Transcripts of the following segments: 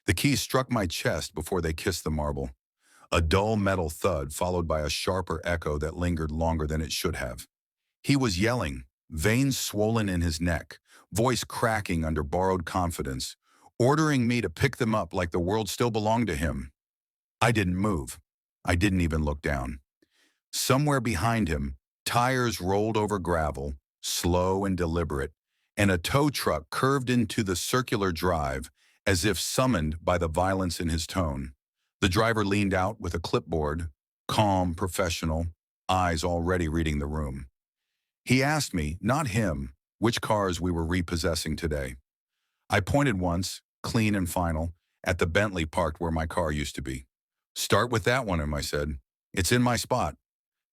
The keys struck my chest before they kissed the marble. A dull metal thud followed by a sharper echo that lingered longer than it should have. He was yelling, veins swollen in his neck, voice cracking under borrowed confidence, ordering me to pick them up like the world still belonged to him. I didn't move. I didn't even look down. Somewhere behind him, tires rolled over gravel, slow and deliberate, and a tow truck curved into the circular drive as if summoned by the violence in his tone. The driver leaned out with a clipboard, calm, professional, eyes already reading the room. He asked me, not him, which cars we were repossessing today. I pointed once, clean and final, at the Bentley parked where my car used to be. Start with that one, I said. It's in my spot.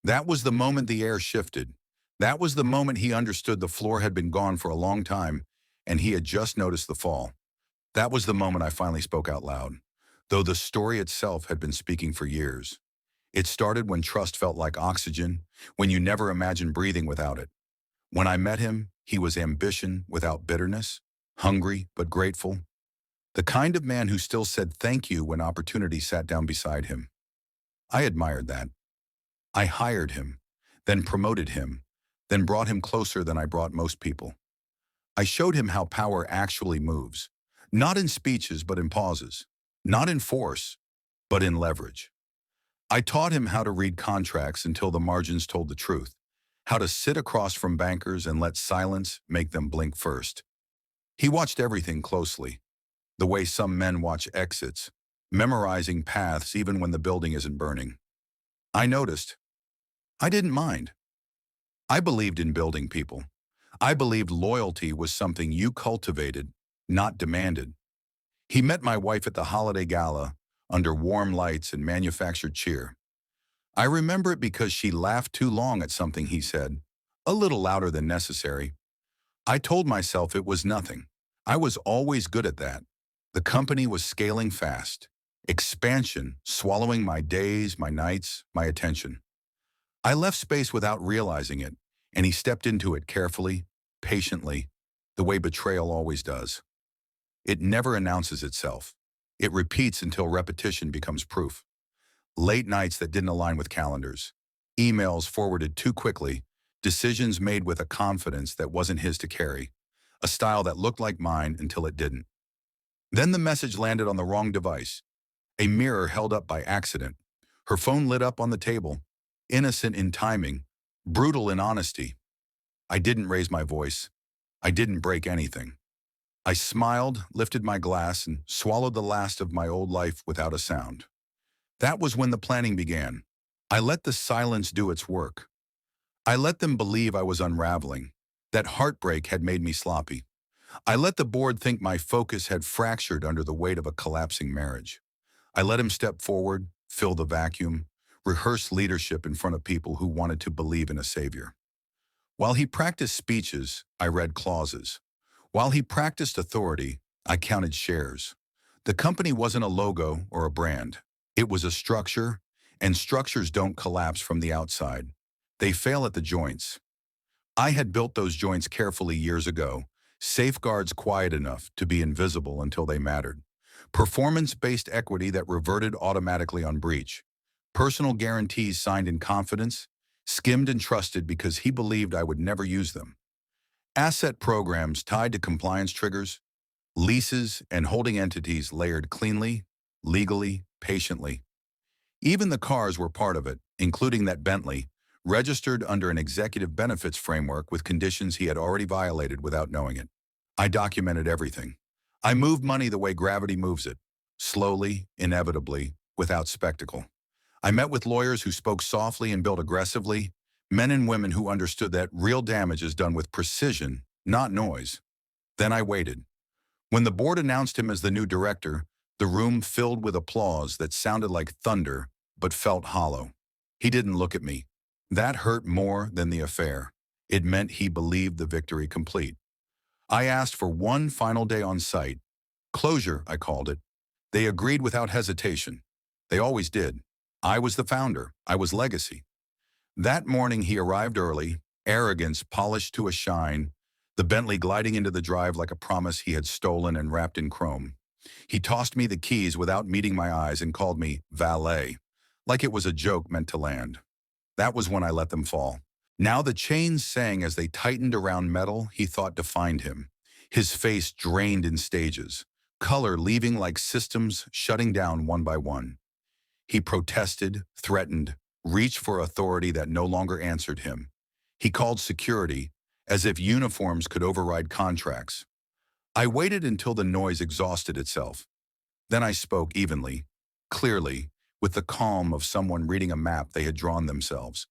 That was the moment the air shifted. That was the moment he understood the floor had been gone for a long time, and he had just noticed the fall. That was the moment I finally spoke out loud, though the story itself had been speaking for years. It started when trust felt like oxygen, when you never imagined breathing without it. When I met him, he was ambition without bitterness, hungry but grateful. The kind of man who still said thank you when opportunity sat down beside him. I admired that. I hired him, then promoted him, then brought him closer than I brought most people. I showed him how power actually moves, not in speeches but in pauses, not in force, but in leverage. I taught him how to read contracts until the margins told the truth, how to sit across from bankers and let silence make them blink first. He watched everything closely, the way some men watch exits, memorizing paths even when the building isn't burning. I noticed. I didn't mind. I believed in building people. I believed loyalty was something you cultivated, not demanded. He met my wife at the holiday gala, under warm lights and manufactured cheer. I remember it because she laughed too long at something he said, a little louder than necessary. I told myself it was nothing. I was always good at that. The company was scaling fast. Expansion, swallowing my days, my nights, my attention. I left space without realizing it, and he stepped into it carefully, patiently, the way betrayal always does. It never announces itself. It repeats until repetition becomes proof. Late nights that didn't align with calendars, emails forwarded too quickly, decisions made with a confidence that wasn't his to carry, a style that looked like mine until it didn't. Then the message landed on the wrong device, a mirror held up by accident. Her phone lit up on the table, innocent in timing, brutal in honesty. I didn't raise my voice. I didn't break anything. I smiled, lifted my glass, and swallowed the last of my old life without a sound. That was when the planning began. I let the silence do its work. I let them believe I was unraveling, that heartbreak had made me sloppy. I let the board think my focus had fractured under the weight of a collapsing marriage. I let him step forward, fill the vacuum, rehearse leadership in front of people who wanted to believe in a savior. While he practiced speeches, I read clauses. While he practiced authority, I counted shares. The company wasn't a logo or a brand. It was a structure, and structures don't collapse from the outside. They fail at the joints. I had built those joints carefully years ago, safeguards quiet enough to be invisible until they mattered. Performance-based equity that reverted automatically on breach. Personal guarantees signed in confidence, skimmed and trusted because he believed I would never use them. Asset programs tied to compliance triggers, leases and holding entities layered cleanly, legally, patiently. Even the cars were part of it, including that Bentley, registered under an executive benefits framework with conditions he had already violated without knowing it. I documented everything. I moved money the way gravity moves it, slowly, inevitably, without spectacle. I met with lawyers who spoke softly and built aggressively, men and women who understood that real damage is done with precision, not noise. Then I waited. When the board announced him as the new director, the room filled with applause that sounded like thunder but felt hollow. He didn't look at me. That hurt more than the affair. It meant he believed the victory complete. I asked for one final day on site. Closure, I called it. They agreed without hesitation. They always did. I was the founder. I was legacy. That morning he arrived early, arrogance polished to a shine, the Bentley gliding into the drive like a promise he had stolen and wrapped in chrome. He tossed me the keys without meeting my eyes and called me valet, like it was a joke meant to land. That was when I let them fall. Now the chains sang as they tightened around metal he thought defined him. His face drained in stages, color leaving like systems shutting down one by one. He protested, threatened, reached for authority that no longer answered him. He called security, as if uniforms could override contracts. I waited until the noise exhausted itself. Then I spoke evenly, clearly, with the calm of someone reading a map they had drawn themselves.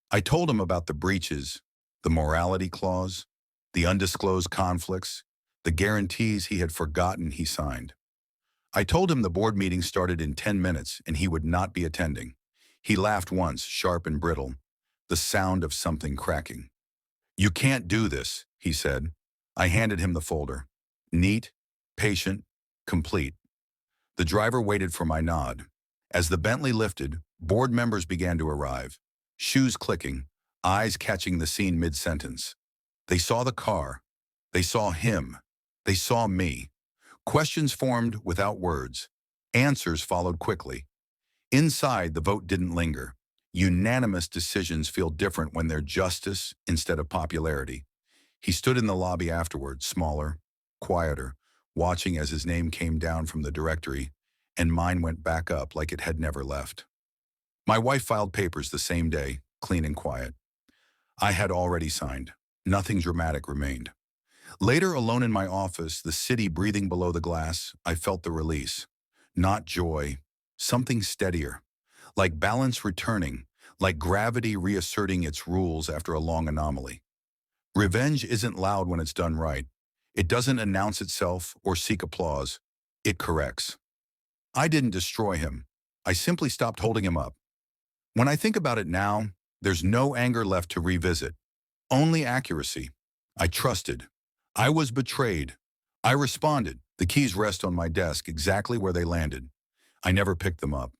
I told him about the breaches, the morality clause, the undisclosed conflicts, the guarantees he had forgotten he signed. I told him the board meeting started in 10 minutes and he would not be attending. He laughed once, sharp and brittle, the sound of something cracking. "You can't do this," he said. I handed him the folder. Neat, patient, complete. The driver waited for my nod. As the Bentley lifted, board members began to arrive, shoes clicking, eyes catching the scene mid-sentence. They saw the car. They saw him. They saw me. Questions formed without words. Answers followed quickly. Inside, the vote didn't linger. Unanimous decisions feel different when they're justice instead of popularity. He stood in the lobby afterward, smaller, quieter, watching as his name came down from the directory, and mine went back up like it had never left. My wife filed papers the same day, clean and quiet. I had already signed. Nothing dramatic remained. Later, alone in my office, the city breathing below the glass, I felt the release. Not joy, something steadier. Like balance returning, like gravity reasserting its rules after a long anomaly. Revenge isn't loud when it's done right. It doesn't announce itself or seek applause. It corrects. I didn't destroy him. I simply stopped holding him up. When I think about it now, there's no anger left to revisit. Only accuracy. I trusted. I was betrayed. I responded. The keys rest on my desk exactly where they landed. I never picked them up.